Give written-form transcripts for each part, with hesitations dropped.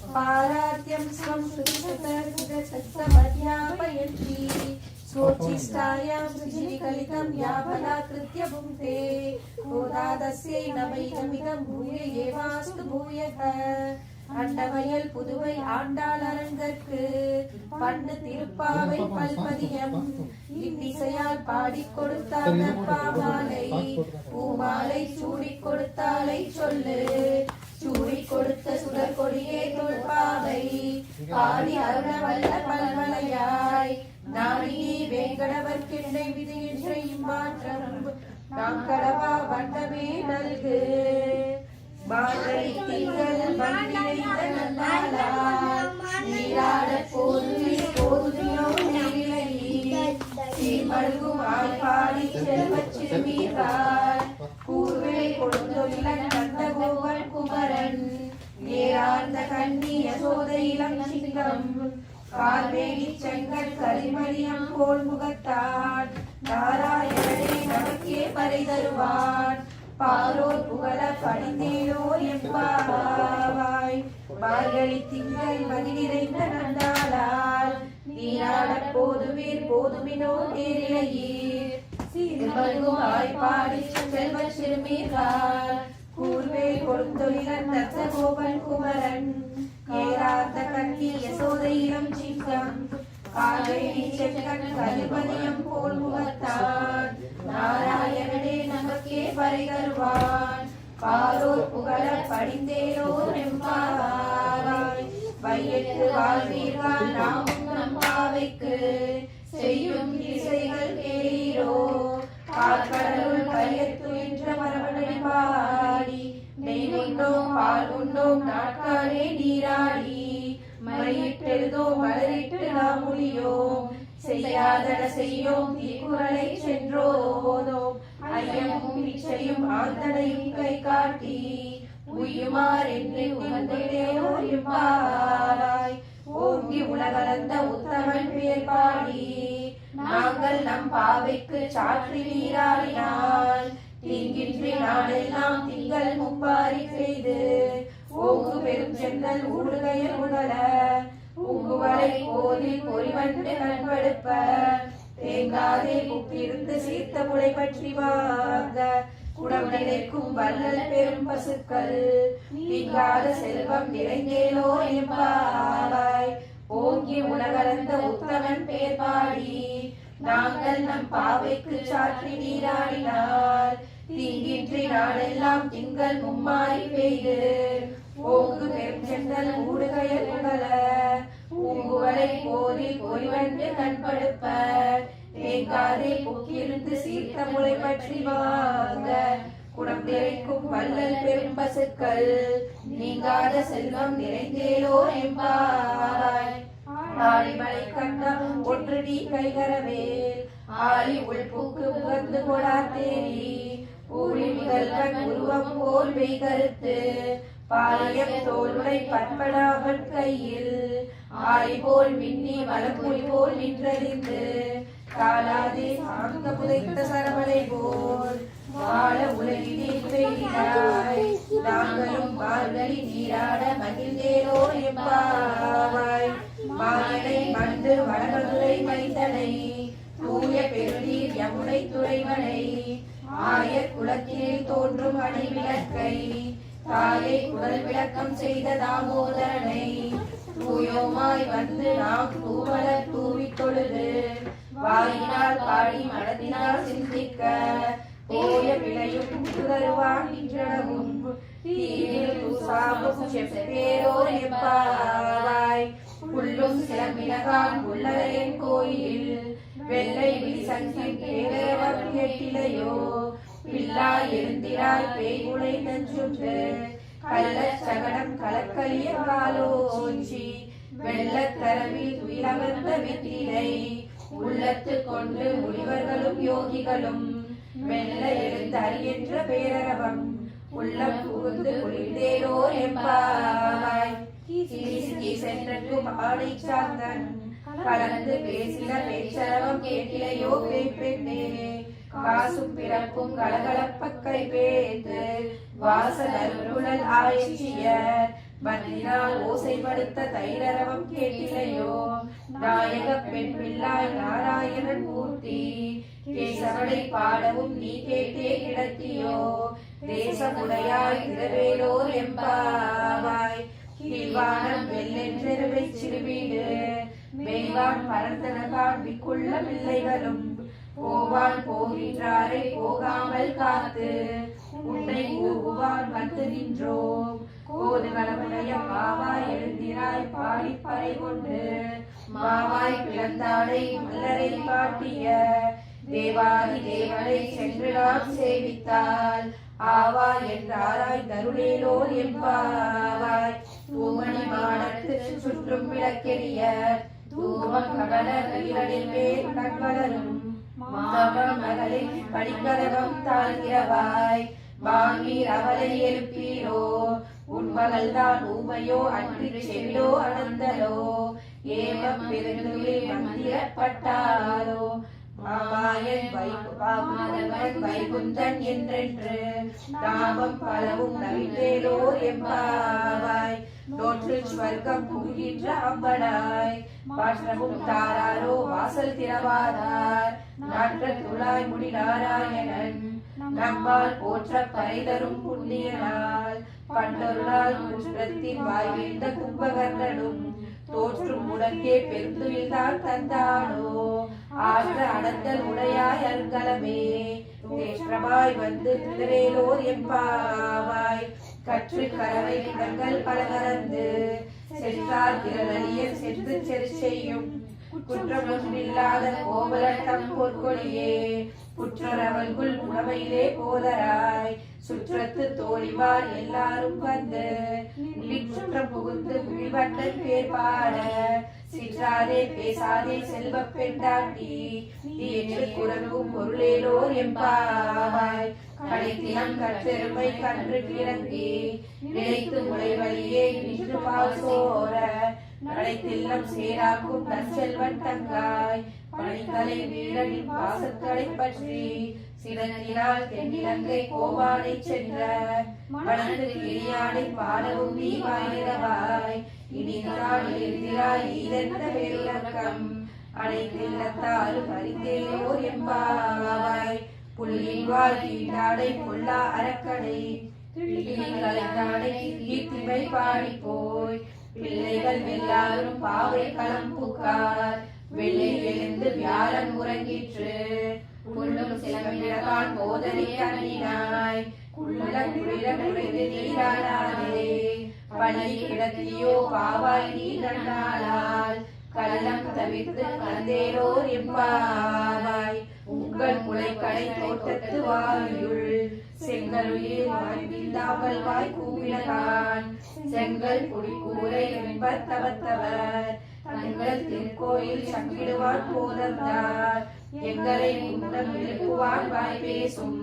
पारात्यं स्वं श्रुतिसतर्कसत्तमध्यापयन्ति स्वोच्छिष्टायां सृजिकलितं यावदाकृत्य भुङ्क्ते गोदादस्यै नमैनमिदं भूय एवास्तु भूयः அண்டவயல் புதுவை ஆண்டாள் அரங்கற்கு பண்ணு திருப்பாவை பல்பதியம் இன்னிசையால் பாடிக் கொடுத்தார் நற்பாமாலை பூமாலை சூடிக் கொடுத்தாலை சொல்லு சூடிக் கொடுத்த சுடர் கொடியே தொல்பாவை பாடி அருண வல்ல பல்வலையாய் நாடினி வேங்கடவர் கிண்ணை விதியின்ற இம்மாற்றம் நாம் கடவா வண்ணமே நல்கு மார்கழி திங்கள் மண்ணிறைந்த நன்னாளால் நீராடப் போதுதியோ நெறிலையில் சீர்மல்கும் ஆய்பாடி செல்வச் சிறுமீரால் கூர்விலை கொடுத்தொழிலன் கந்தகோவன் குமரன் நேரார்ந்த கண்ணி யசோத இளம் சிங்கம் கார்வேணி செங்கல் கரிமணியம் போல் முகத்தான் நாராயணனே நமக்கே பறை தருவான் பாரோர் புகழ பணிந்தேனோ எம்பாவாய் மார்கழி திங்கள் மதி நிறைந்த நன்னாளால் நீராடப் போதுவீர் போதுமினோ தேரிலையீர் சீர்மல்கும் ஆய்பாடி செல்வச் சிறுமீரால் கூர்வேல் கொடுத்தொழிலன் தத்தகோபன் குமரன் ஏரார்த்த கண்ணி யசோத இளம் சிங்கம் காவேரி செங்கன் கலிபதியம் போல் முகத்தான் நாராயணனே நமக்கே பறை தருவான் பாரோர் புகழ படிந்தேனோ எம்பாவாய் வையத்து வாழ்வீர்கள் நாமும் நம்பாவைக்கு செய்யும் இசைகள் கேளீரோ காற்கடலுள் பையத்து என்ற மரபணி பாடி நெய் உண்டோம் பால் உண்டோம் நாட்காலே நீராடி மழையிட்டெழுதோம் மலரிட்டு நாம் முடியோம் செய்யாதன செய்யோம் தீக்குறளை சென்றோதோம் ஐயமும் இச்சையும் ஆந்தனையும் கை காட்டி உய்யுமார் என்று உகந்தேனோ எம்பாவாய் ஓங்கி உலகளந்த உத்தமன் பேர் பாடி நாங்கள் நம் பாவைக்கு சாற்றி நீராடினால் தீங்கின்றி நாளெல்லாம் திங்கள் முப்பாரி செய்து ஓங்கு பெரும் சென்னல் ஊடுகையில் உடல பூங்குவலை கோதில் பொறிவண்டு கண்படுப்ப தேங்காதே புக்கிருந்து சீர்த்த முளை பற்றி வாங்க குடம் நினைக்கும் வல்லல் பெரும் பசுக்கள் நீங்காத செல்வம் நிறைந்தேலோ எம்பாவாய் ஓங்கி உலகளந்த உத்தமன் பேர் பாடி நாங்கள் நம் பாவைக்கு சாற்றி நீராடினால் தீங்கின்றி நாளெல்லாம் திங்கள் மும்மாறி பெய்து ஓங்கு பெருஞ்சென்னல் ஊடுகையல் உடல பூங்குவலை போதில் பொறிவண்டு கண்படுப்ப தேங்காதே புக்கிருந்து சீர்த்த முளை பற்றி வாங்க குடம் நிறைக்கும் வல்லல் பெரும் பசுக்கள் நீங்காத செல்வம் நிறைந்தேலோ எம்பாவாய் ஆழிமலை கண்ணா ஒன்று நீ கைகரவேல் ஆழி உள்புக்கு முகந்து கொடாத்தேரி ஊழி மிகல்வன் உருவம் போல் மெய் கருத்து பாலியம் தோளுடை பற்படாமன் கையில் ஆழி போல் மின்னி மலப்புலி போல் நின்றறிந்து காலாதே சாந்த புதைத்த சரவலை போல் வாழ உலகினில் பெய்தாய் நாங்களும் மார்கழி நீராட மகிழ்ந்தேனோ எம்பாவாய் மாயனை மண்டு வடமதுரை மைந்தனை தூய பெருநீர் யமுனை துறைவனை ஆய குலத்தினில் தோன்றும் அணி விளக்கை தாயை குடல் விளக்கம் செய்த தாமோதரனை தூயோமாய் வந்து நாம் தூமலர் தூவித் தொழுது வாயினால் பாடி மனதினால் சிந்திக்க போய விளையும் தருவான் நின்றனவும் தீவில் துசாமும் செப்பேரோ எம்பாவாய் புல்லும் சிலம்பினகான் புல்லரையன் கோயில் வெள்ளை விழி சங்கின் கேவலம் எட்டிலையோ பில்லா எழுந்திராய் பேய்குலை நஞ்சுண்டு கள்ளச் சகடம் கலக்கலிய காலோச்சி வெள்ளத் தரவில் துயிலமர்ந்த வெற்றிலை உள்ளத்து கொண்டு முனிவர்களும் யோகிகளும் மெல்ல எழுந்தார் என்ற பேரரவம் உள்ளம் புகுந்து குளிர்ந்தேரோ எம்பாவாய் சென்றக்கும் ஆடை சார்ந்தன் கலந்து பேசின பேச்சரவம் கேட்டிலையோ பெண்ணே காசும் பிறப்பும் கலகலப்பக் கைபேத்து வாசலருகுழல் ஆய்ச்சியர் மன்னினால் ஓசைப்படுத்த தைரரவம் கேட்டிலையோ நாயக பெண் பிள்ளாய் நாராயணன் மூர்த்தி கேசவனை பாடவும் நீ கேட்டே கிடத்தியோ தேசமுடையாய் திரவேலோர் எம்பாவாய் கீழ்வானம் வெள்ளென்றெருவை சிறுவீடு மேல்வான் பரந்தனகான் விக்குள்ள பிள்ளைகளும் போவான் போகின்றாரை போகாமல் காத்து உன்னை கூவுவான் வந்து நின்றோம் கோதுகளமுடைய மாவாய் எழுந்திராய் பாடி பறை கொண்டு மாவாய் பிளந்தாடை மல்லரை காட்டிய தேவாதி தேவனை சென்று நாம் சேவித்தால் ஆவா என்றாராய் தருளேலோர் எம்பாவாய் தூமணி மாடத்து சுற்றும் விளக்கெரிய தூமம் கமல நீரடில் மேல் கண்வளரும் மாமம் மகளை படிக்கதகம் தாழ்கிறவாய் வாங்கீர் அவளை எழுப்பீரோ உன் மகள்தான் ஊமையோ அன்றி செவிலோ அனந்தலோ ஏமம் பெருந்துவில் மந்திரப்பட்டாரோ மாமாயன் வைகுந்தன் என்றென்று நாமம் பலவும் நவின்றேலோ எம்பாவாய் நோற்று ஸ்வர்க்கம் புகின்ற அம்பனாய் மாற்றமும் தாராரோ வாசல் திறவாதார் நாற்ற துளாய் முடி நாராயணன் நம்மால் போற்ற பறைதரும் புண்ணியனால் பண்டொருளால் குற்றத்தின் வாய்ந்த கும்பகர்ணனும் தோற்றும் உடனே பெருந்துவில்தான் தந்தானோ ஆற்ற அடந்தல் உடையாய் அருங்கலமே தேற்றமாய் வந்து திரவேலோர் எம்பாவாய் கற்று கரவை இடங்கள் பலகரந்து சென்றார் திரளிய சென்று செரு செய்யும் குற்றமொன்றில்லாத கோவலட்டம் பொற்கொடியே புற்றரவல்குள் உணவையிலே போதராய் சுற்றத்து தோழிமார் எல்லாரும் வந்து சுற்றம் புகுந்து விழிவண்ணன் பேர் பாட சிற்றாதே பேசாதே செல்வ பெண்டாட்டி நீ என்று குரங்கும் பொருளேலோர் எம்பாவாய் கடைத்தினம் கற்றெருமை கன்று கிறங்கி நினைத்து முளைவழியே நின்று பால் சோர நடைத்தில்லம் சேராக்கும் நற்செல்வன் தங்காய் பணித்தலை வீரனின் பாசத்தலை பற்றி சிறந்தினால் தென்னிலங்கை கோவானை சென்ற மணந்து கிளியானை பாடவும் நீ வாயிரவாய் இனிதான் எழுந்திராய் ஈதென்ற பேருலகம் அனைத்தில்லத்தாறு பறித்தேயோர் எம்பாவாய் புள்ளின் வாழ் கீண்டாடை பொல்லா அரக்கடை கலைந்தாடை கீர்த்திமை பாடி போய் பிள்ளைகள் எல்லாரும் பாவை களம் புக்கார் வெள்ளை எழுந்து வியாழன் உறங்கிற்று புல்லும் சிலமிடகான் போதனை அண்ணினாய் குள்ளம் குளிர குறைந்து நீராடாதே பள்ளி கிடத்தியோ பாவாய் நீ நன்னாளால் கள்ளம் தவிர்த்து கலந்தேரோர் எம்பாவாய் உங்கள் முளைக்கடை தோட்டத்து வாயுள் செங்கலுயிர் வாழ்ந்தாமல் வாய் கூவினகான் செங்கல் குடிக்கூரை என்பத்தவத்தவர் தங்கள் திருக்கோயில் சங்கிடுவான் போதந்தார் எங்களை முன்னம் எழுப்புவான் வாய் பேசும்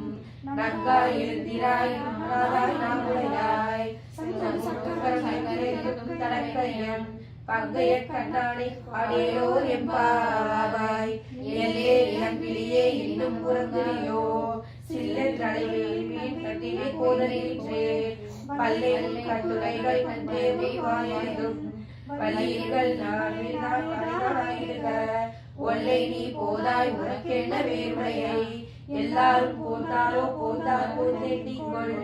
நங்காய் எழுந்திராய் நாடாய் நாமுடையாய் தடக்கையன் பங்கைய கண்ணானை பாடேயோர் எம்பாவாய் எல்லே இளம்பிளியே இன்னும் உறங்குறியோ சில்லென்றடைவில் மீன் கட்டினை போதறின்றே பல்லேரும் கட்டுரைகள் கண்டே வாயதும் பள்ளிகள் நாடாயிருக ஒல்லை நீ போதாய் உனக்கென்ன வேறுடையை எல்லாரும் போந்தாரோ போந்தார் போந்தெண்ணிக்கொள்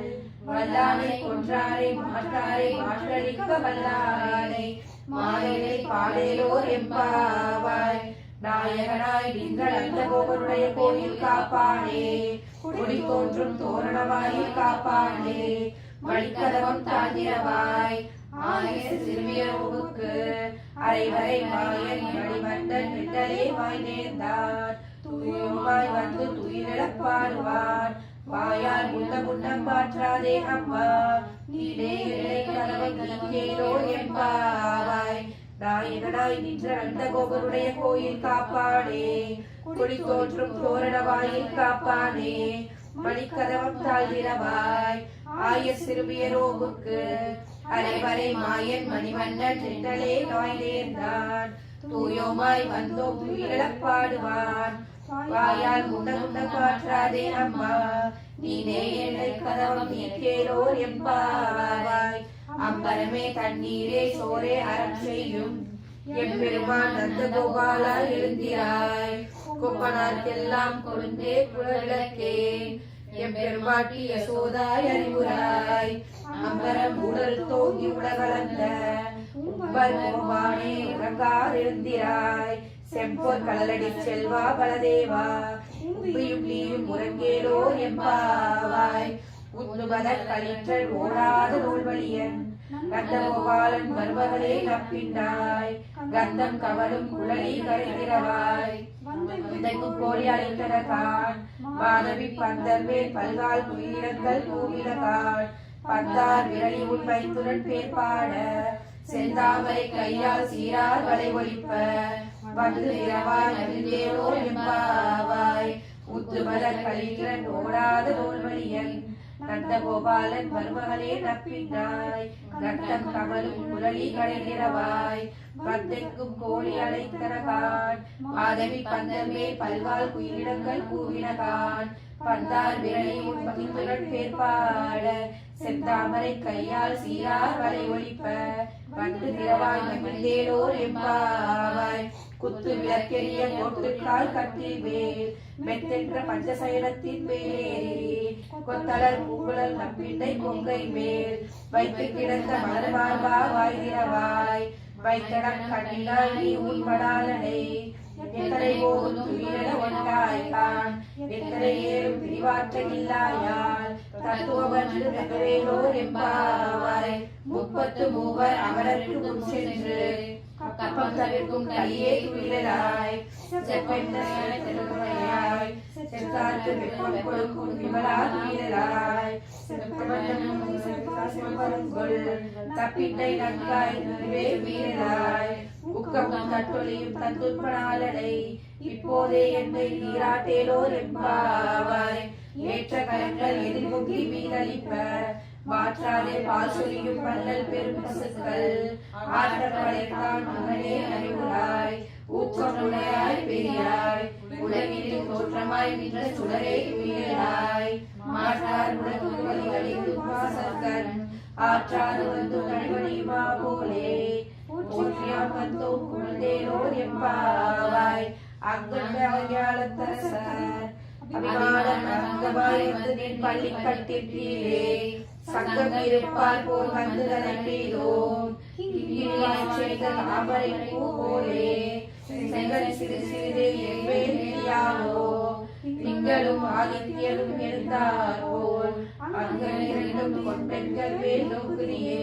வல்லானை கொன்றாரை மாற்றாரை மாற்றளிக்க வல்லானை மாயனை பாடேலோர் எம்பாவாய் நாயகனாய் நீங்கள் அந்த கோபனுடைய கோயில் காப்பானே கொடி தோன்றும் தோரணவாயில் காப்பானே மணிக்கதவம் தாண்டிரவாய் ஆய சிறுமியருக்கு அரைவரை மாயன் மணிவந்தன் விட்டலே வாய் நேர்ந்தார் தூயமாய் வந்து துயிலிழப்பாடுவார் வாயால் முன்ன முன்னம் மாற்றாதே அம்மா நீடே இலை கதவம் நீக்கேலோ எம்பாவாய் நாயகனாய் நின்ற அந்த கோபருடைய கோயில் காப்பானே கொடி தோன்றும் தோரணவாயில் காப்பானே மணிக்கதவம் தாழ்கிறவாய் ஆய சிறுமியரோவுக்கு அரைவரை மாயன் மணிவண்ணன் நின்றலே நாய் நேர்ந்தான் தூயோமாய் வந்தோம் துயிலிழப்பாடுவான் வாயால் முண்ட முண்ட பாற்றாதே அம்மா நீனே என்னை கதவம் நீக்கேலோர் எம்பாவாய் அம்பரமே தண்ணீரே சோரே அறம் செய்யும் எம்பெருமான் நந்த கோபாலா எழுந்திராய் கொப்பனார்க்கெல்லாம் கொழுந்தே குலவிளக்கே எம்பெருமாட்டி யசோதாய் அறிவுராய் அம்பரம் உடல் தோங்கி உலகளந்த உம்பர் கோபானே உறங்கார் எழுந்திராய் செம்பொர் கடலடி செல்வா பலதேவா உப்பியும் நீயும் உறங்கேலோ எம்பாவாய் உத்துபத கலிற்றல் ஓடாத நூல்வழியன் கந்தகோபாலன் மருமகளே நப்பின்னாய் கந்தம் கவலும் குழலி கரைகிறவாய் வந்தைக்கும் கோழி அழைத்தனகான் மாதவி பந்தர்வேல் பல்கால் குயிலிடங்கள் பூவிலகான் பந்தார் விரலி உண்மைத்துடன் பேர்பாட செந்தாமரை கையால் சீரார் வலை ஒழிப்ப வந்து இரவாய் அறிந்தேலோ எம்பாவாய் உத்துமத கலிற்றன் ஓடாத நூல்வழியன் நந்தகோபாலன் மருமகளே நப்பின்னாய் கட்டம் கமலும் குழலி கடைகிறவாய் வந்தைக்கும் கோழி அழைத்தனகான் மாதவி பந்தர்மே பல்கால் குயிலிடங்கள் கூவினகான் பந்தார் விரலி உண்மகித்துடன் பேர்பாட செந்தாமரை கையால் சீரார் வலை ஒழிப்ப வந்து திரவாய் மகிழ்ந்தேலோர் எம்பாவாய் குத்து விளக்கெரிய கோட்டுக்கால் கட்டில் மேல் மெத்தென்ற பஞ்சசயனத்தின் மேலேறி கொத்தலர் பூங்குழல் நம்பிண்டை கொங்கை மேல் வைத்து கிடந்த மலர்வார்வா வாய்திரவாய் வைத்தடம் கண்ணிலாய் நீ உண்படாலனை எத்தனை போதும் துயில ஒன்றாய்கான் எத்தனை ஏறும் பிரிவாற்ற இல்லாயால் தத்துவமன்று வெகுவேலோர் எம்பாவாய் 33 அமரருக்கு முன் சென்று கப்பம் தவிர்க்கும் கலியே துயிலாய் செப்பென்ற திருமுறையாய் செத்தார்க்கு வெப்பம் கொடுக்கும் விமலா துயிலாய் செப்பருங்கொள் தப்பிட்டை நன்காய் நிறுவே வீரலாய் உக்கமும் தட்டொலியும் தந்துற்பனாலனை இப்போதே என்னை நீராட்டேலோர் எம்பாவாய் ஏற்ற கலங்கள் எதிர்முகி மீனளிப்ப மாற்றாதே பால் சொரியும் பல்லல் பெரும் பசுக்கள் ஆற்றவளைத்தான் மகனே அறிவுராய் ஊற்றமுடையாய் பெரியாய் உலகில் தோற்றமாய் நின்ற சுடரே வீரராய் மாற்றார் உலகு வழிகளில் வாசகன் ஆற்றாது வந்து நடிவடிமா போலே ஊற்றியாம் வந்தோம் குழந்தேலோர் எம்பாவாய் அங்கஞாலத்தரசர் அபிமானம் அங்கமாய் வந்து நின் பள்ளி கட்டிற்றீரே சங்கம் இருப்பார் போல் வந்து தனக்கீதோம் செய்த அமரை பூ போலே செங்கல் சிறு சிறிது எவ்வேல் நிலையாவோ திங்களும் ஆதித்யனும் இருந்தார் போல் அங்கள் இரண்டும் கொண்டெங்கள் மேல் நோக்குறியே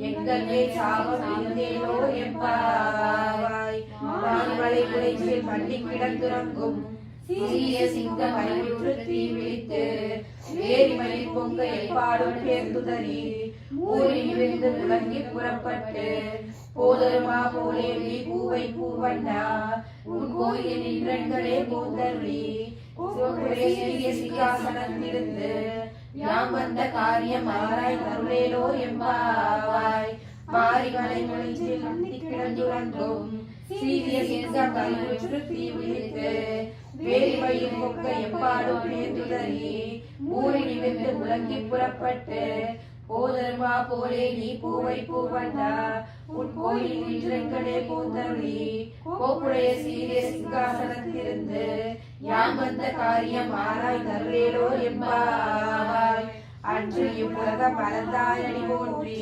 எங்கள் மேல் சாபம் இருந்தேலோ எம்பாவாய் வான்மலை குலைச்சில் மண்டி கிடந்துறங்கும் சீரிய சிங்க மலையுற்று தீ விழித்து வேரி மயில் பொங்க எப்பாடும் பேர்ந்துதறி ஊரி விழுந்து முழங்கி புறப்பட்டு போதருமா போலே நீ பூவை பூவண்ணா உன் கோயில் நின்றங்களே போந்தருளி சீரிய சிங்காசனத்திலிருந்து யாம் வந்த காரியம் ஆராய் தருளேலோ எம்பாவாய் மாரிமலை முழிச்சில் மண்டி கிடந்துறங்கும் சீரிய சிங்கம் மலையுற்று தீ விழித்து வேரி மயில் பொங்க எப்பாடும் பேர்ந்துதறி ஊரி நிமிர்ந்து முழங்கி புறப்பட்டு போதருமா போலே நீ பூவை பூவண்ணா உன் கோயில் நின்றங்களே போந்தருளி கோப்புடைய சீரிய சிங்காசனத்திலிருந்து யாம் வந்த காரியம் ஆராய் தருளேலோ எம்பாவாய் அன்று இவ்வுலகம் மலர்ந்தாய் அடி போற்றி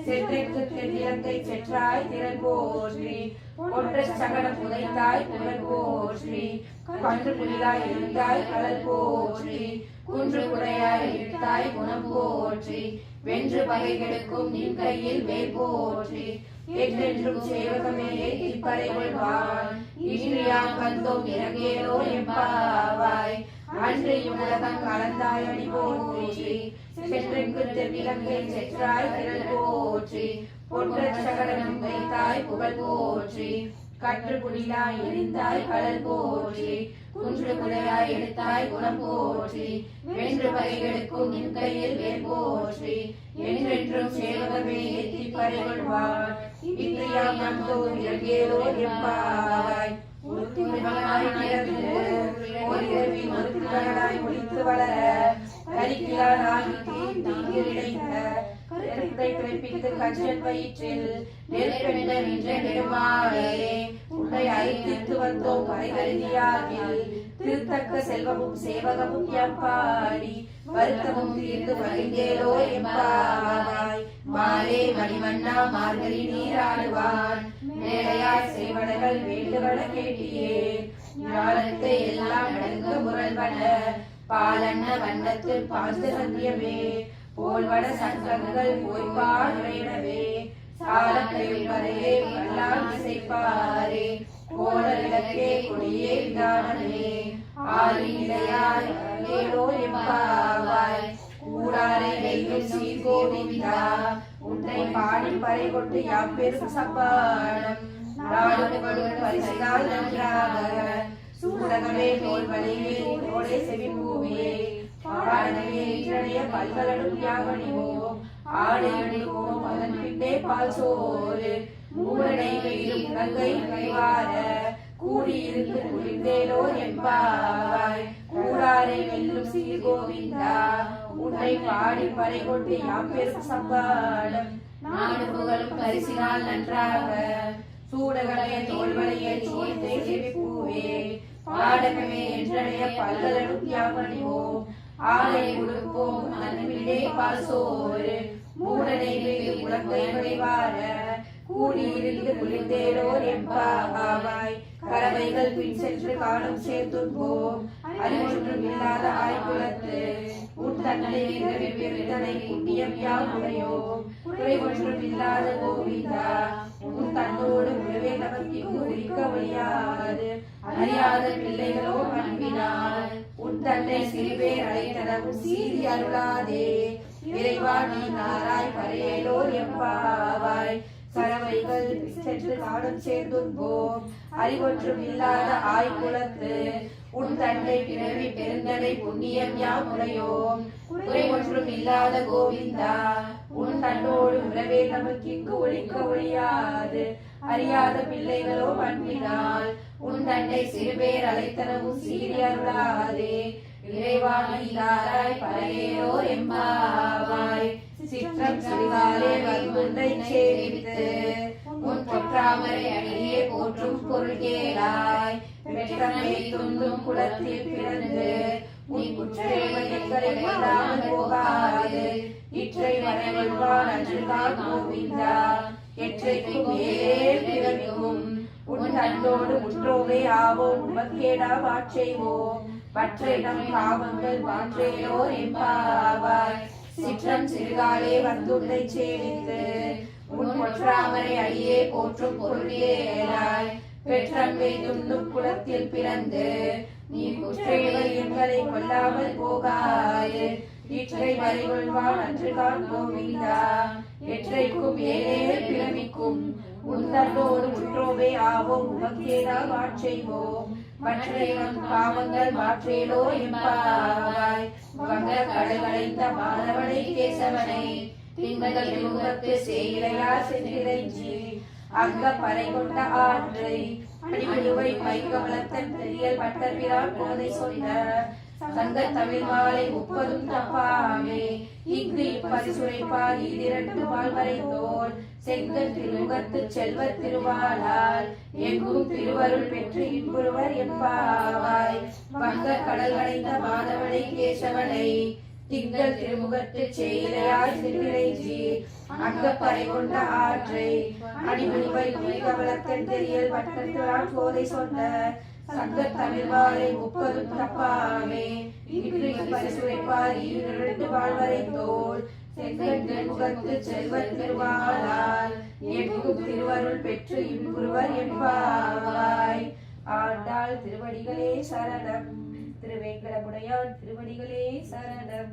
சென்றெற்கு தென்னிலங்கை செற்றாய் திறன் போற்றி ஒன்ற சகடம் புதைத்தாய் புகழ் போற்றி கன்று புலியாய் இருந்தாய் கடல் போற்றி குன்று குடையாய் இருந்தாய் குணம் போற்றி வென்று பகைகளுக்கும் நின் கையில் வேல் போற்றி என்றென்றும் சேவகமே திப்பறை கொள்வான் இன்றியாம் வந்தோம் இறங்கேலோ எம்பாவாய் அன்று இவ்வுலகம் கலந்தாய் அடி போற்றி சென்றெங்கு தென்னிலங்கை செற்றாய் திரள் போற்றி ஒன்ற சகடம் வைத்தாய் புகழ் போற்றி கற்று புலியாய் எரிந்தாய் கடல் போற்றி குன்று குடையாய் எடுத்தாய் குணம் போற்றி வென்று பகைகளுக்கும் நின் கையில் வேல் போற்றி என்றென்றும் சேவகமே திப்பறை கொள்வான் இன்றியாம் வந்தோம் இறங்கேலோ எம்பாவாய் உருத்திரமாய் பிறந்து பிறவி மறுக்கிழனாய் ஒழித்து வளர கரிக்கிழனாகி தீங்கு இழைத்த கருத்தை பிறப்பித்து கஞ்சன் வயிற்றில் நெருப்பெண்ட நின்ற நெடுமாலே உன்னை அழைத்து வந்தோம் கரைகருதியாகில் திருத்தக்க செல்வமும் சேவகமும் எம்பாடி வருத்தமும் தீர்ந்து மகிழ்ந்தேலோ எம்பாவாய் மாலே மணிவண்ணா மார்கழி நீராடுவான் மேலையாய் செய்வனகள் வேண்டுவன கேட்டியே ஞானத்தை எல்லாம் நடங்க முரல்வன பாலன்ன வண்ணத்தில் பாழ்ந்த சந்தியமே போல்வட சங்கங்கள் போய்பாடுடையனவே சாலக்கையும் வரையே வல்லால் இசைப்பாரே கோல விளக்கே கொடியே விதானமே ஆரி நிலையாய் ஏலோ எம்பாவாய் கூடாரை வெல்லும் சீர்கோவிந்தா உன்னை பாடி பறை கொண்டு யாப்பெரும் சப்பாடம் நாடுபடும் பரிசினால் நன்றாக சூடகமே தோல் வலியே தோளே செவிப்பூவே பாடகமே இன்றைய பல்கலடும் யாவணிவோம் ஆடையணிவோம் அதன் பின்னே பால் சோறு மூடனை வெயிலும் உலகை கைவார கூடியிருந்து குளிர்ந்தேலோ எம்பாவாய் கூடாரை வெல்லும் சீர்கோவிந்தா உன்னை பாடி பறை கொண்டு யாப்பெரும் சம்பாடம் நாடு புகழும் பரிசினால் நன்றாக சூடகமே தோல்வளையே சோழ்ந்தே செவிப்பூவே பாடகமே என்றனைய பல்கலடும் யாவணிவோம் ஆலை உடுப்போம் அன்பிலே பால் சோறு மூடனை வெயிலும் உலகை கைவார கூடியிருந்து குளிர்ந்தேலோ எம்பாவாய் கறவைகள் பின் சென்று காலம் சேர்த்துன்போம் அறிவொன்றும் இல்லாத ஆய்குலத்து உன் தன்னை பெருத்தனை புண்ணியம் யாவுடையோம் குறை ஒன்றும் இல்லாத கோவிந்தா உன் தன்னோடு உறவே நமக்கு உரிக்க முடியாது அறியாத பிள்ளைகளோ அன்பினால் உன் தன்னை சிறுபேர் அழைத்தனவும் சீதி அருளாதே இறைவா நீ நாராய் பரையேலோ எம்பாவாய் கறவைகள் சென்று காலம் சேர்ந்துன்போம் அறிவொன்றும் இல்லாத ஆய்குலத்து உன் தன்னை பிறவி பெருந்தனை புண்ணியம் யாம் உடையோம் குறை ஒன்றும் இல்லாத கோவிந்தா உன் தன்னோடு உறவே நமக்கு இங்கு ஒழிக்க ஒழியாது அறியாத பிள்ளைகளோ அன்பினால் உன் தன்னை சிறுபேர் அழைத்தனவும் சீரி அருளாதே இறைவா நீராய் பரையேலோ எம்பாவாய் சிற்றம் சிறுகாலே வந்துன்னை சேவித்து உன் பொற்றாமரை அணியே போற்றும் பொருள் கேளாய் வெற்றமை துண்டும் குளத்தில் பிறந்து உன் குற்றேவங்களை கொள்ளாமல் போகாது இற்றை மறைவல்வான் அன்றுதான் கோவிந்தா எற்றைக்கும் ஏழ் பிறவிக்கும் உன் தன்னோடு முற்றோவே ஆவோம் உமக்கேடா வாற்றைவோம் மற்றை நம் பாவங்கள் மாற்றேலோ எம்பாவாய் சிற்றம் சிறுகாலே வந்துன்னை சேவித்து உன் பொற்றாமரை அடியே போற்றும் பொருளேலாய் பெற்றன்மை துண்ணும் குளத்தில் பிறந்து நீ குற்றேவை எங்களை கொள்ளாமல் போகாது இற்றை மறைகொள்வான் அன்றுதான் கோவிந்தா எற்றைக்கும் ஏழே பிறவிக்கும் உன் தன்னோடு முற்றோவே ஆவோம் உமக்கேடா வாற்றைவோம் மற்றை நம் பாவங்கள் மாற்றேலோ எம்பாவாய் வங்க கடலடைந்த மாதவனை கேசவனை திங்கள் முகத்து சேயிலையார் சென்றிறைஞ்சி அங்க பறை கொண்ட ஆற்றை அடிமழுவை மைக்க வளர்த்தன் பெரியல் பட்டர்விரால் போதை சொன்ன சங்க தமிழ் மாலை 30 தப்பாமே இங்கு இப்பரிசுரைப்பால் இதிரண்டு வாழ்வரை தோல் செங்கல் திருமுகத்து செல்வ திருவாளால் எங்கும் திருவருள் பெற்று இன்புறுவர் எம்பாவாய் வங்க கடல் அடைந்த மாதவனை கேசவனை திங்கள் திருமுகத்து செயலையாய் திருவிழைஞ்சி அங்க பறை கொண்ட ஆற்றை அடிமணிவை கவலத்தன் தெரியல் வட்டத்தினால் போதை சொன்ன சங்க தமிழ் வாழை 30 தப்பாமே இன்று பரிசுரைப்பார் 2 வாழ்வரை தோல் செங்கல் முகத்து செல்வ திருவாளால் எங்கும் திருவருள் பெற்று இன்புறுவர் எம்பாவாய் ஆண்டாள் திருவடிகளே சரணம் திருவேங்கடமுடையான் திருவடிகளே சரணம்.